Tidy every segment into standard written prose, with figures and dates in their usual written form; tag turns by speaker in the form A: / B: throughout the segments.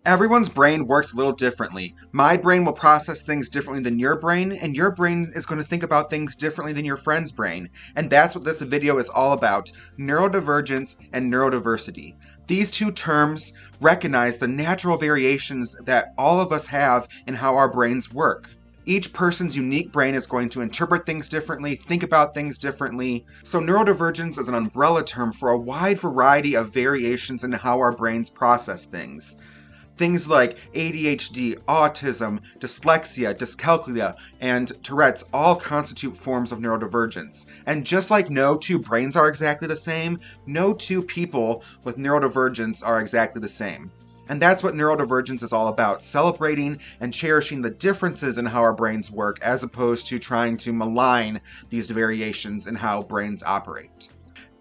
A: Everyone's brain works a little differently. My brain will process things differently than your brain, and your brain is going to think about things differently than your friend's brain. And that's what this video is all about: neurodivergence and neurodiversity. These two terms recognize the natural variations that all of us have in how our brains work. Each person's unique brain is going to interpret things differently, think about things differently. So neurodivergence is an umbrella term for a wide variety of variations in how our brains process things. Things like ADHD, autism, dyslexia, dyscalculia, and Tourette's all constitute forms of neurodivergence. And just like no two brains are exactly the same, no two people with neurodivergence are exactly the same. And that's what neurodivergence is all about: celebrating and cherishing the differences in how our brains work, as opposed to trying to malign these variations in how brains operate.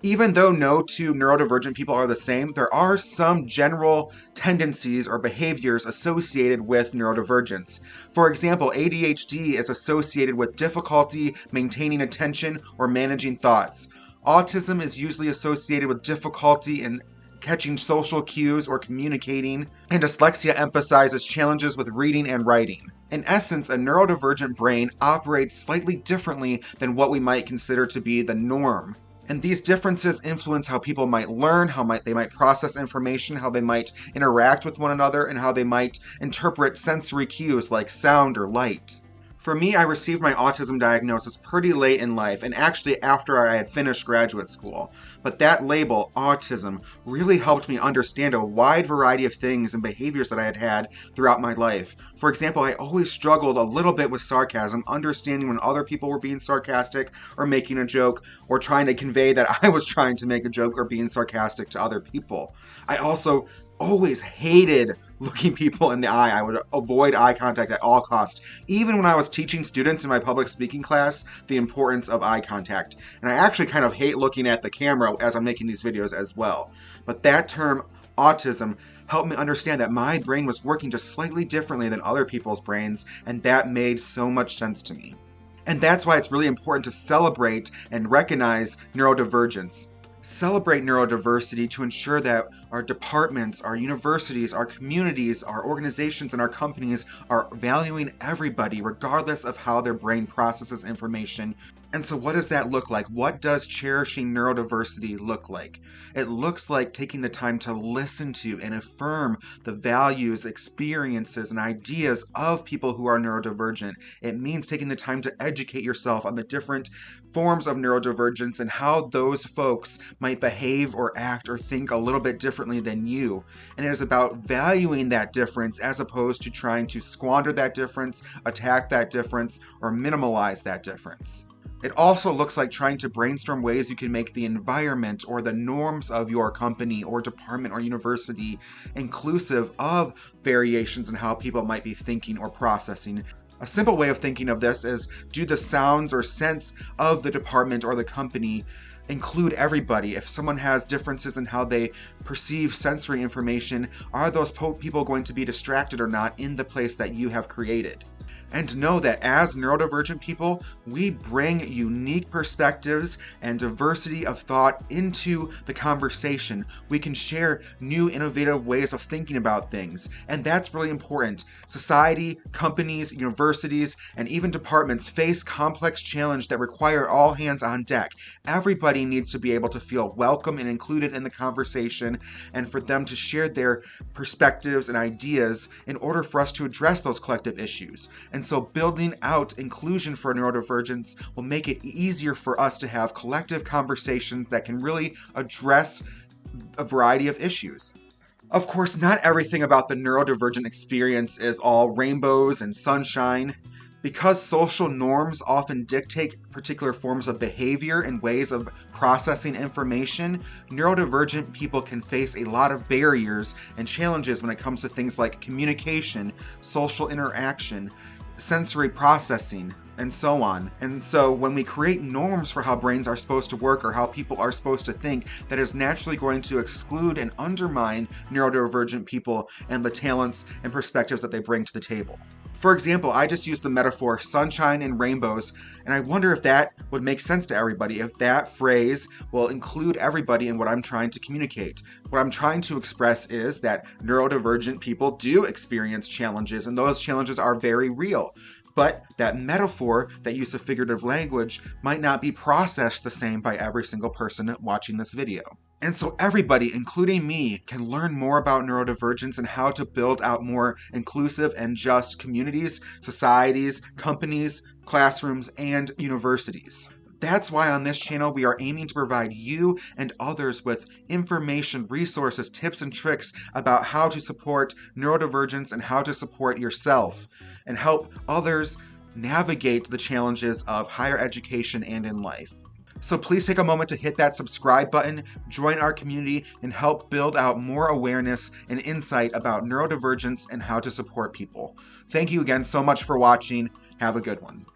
A: Even though no two neurodivergent people are the same, there are some general tendencies or behaviors associated with neurodivergence. For example, ADHD is associated with difficulty maintaining attention or managing thoughts. Autism is usually associated with difficulty in catching social cues or communicating, and dyslexia emphasizes challenges with reading and writing. In essence, a neurodivergent brain operates slightly differently than what we might consider to be the norm. And these differences influence how people might learn, they might process information, how they might interact with one another, and how they might interpret sensory cues like sound or light. For me, I received my autism diagnosis pretty late in life, and actually after I had finished graduate school. But that label, autism, really helped me understand a wide variety of things and behaviors that I had had throughout my life. For example, I always struggled a little bit with sarcasm, understanding when other people were being sarcastic or making a joke, or trying to convey that I was trying to make a joke or being sarcastic to other people. I also always hated looking people in the eye. I would avoid eye contact at all costs, even when I was teaching students in my public speaking class the importance of eye contact. And I actually kind of hate looking at the camera as I'm making these videos as well. But that term, autism, helped me understand that my brain was working just slightly differently than other people's brains, and that made so much sense to me. And that's why it's really important to celebrate and recognize neurodivergence. Celebrate neurodiversity to ensure that our departments, our universities, our communities, our organizations, and our companies are valuing everybody regardless of how their brain processes information. And so what does that look like? What does cherishing neurodiversity look like? It looks like taking the time to listen to and affirm the values, experiences, and ideas of people who are neurodivergent. It means taking the time to educate yourself on the different forms of neurodivergence and how those folks might behave or act or think a little bit differently than you. And it is about valuing that difference as opposed to trying to squander that difference, attack that difference, or minimalize that difference. It also looks like trying to brainstorm ways you can make the environment or the norms of your company or department or university inclusive of variations in how people might be thinking or processing. A simple way of thinking of this is, do the sounds or scents of the department or the company include everybody? If someone has differences in how they perceive sensory information, are those people going to be distracted or not in the place that you have created? And know that as neurodivergent people, we bring unique perspectives and diversity of thought into the conversation. We can share new innovative ways of thinking about things, and that's really important. Society, companies, universities, and even departments face complex challenges that require all hands on deck. Everybody needs to be able to feel welcome and included in the conversation, and for them to share their perspectives and ideas in order for us to address those collective issues. And so building out inclusion for neurodivergence will make it easier for us to have collective conversations that can really address a variety of issues. Of course, not everything about the neurodivergent experience is all rainbows and sunshine. Because social norms often dictate particular forms of behavior and ways of processing information, neurodivergent people can face a lot of barriers and challenges when it comes to things like communication, social interaction, sensory processing, and so on. And so when we create norms for how brains are supposed to work or how people are supposed to think, that is naturally going to exclude and undermine neurodivergent people and the talents and perspectives that they bring to the table. For example, I just used the metaphor sunshine and rainbows, and I wonder if that would make sense to everybody, if that phrase will include everybody in what I'm trying to communicate. What I'm trying to express is that neurodivergent people do experience challenges, and those challenges are very real. But that metaphor, that use of figurative language, might not be processed the same by every single person watching this video. And so everybody, including me, can learn more about neurodivergence and how to build out more inclusive and just communities, societies, companies, classrooms, and universities. That's why on this channel we are aiming to provide you and others with information, resources, tips, and tricks about how to support neurodivergence and how to support yourself, and help others navigate the challenges of higher education and in life. So please take a moment to hit that subscribe button, join our community, and help build out more awareness and insight about neurodivergence and how to support people. Thank you again so much for watching. Have a good one.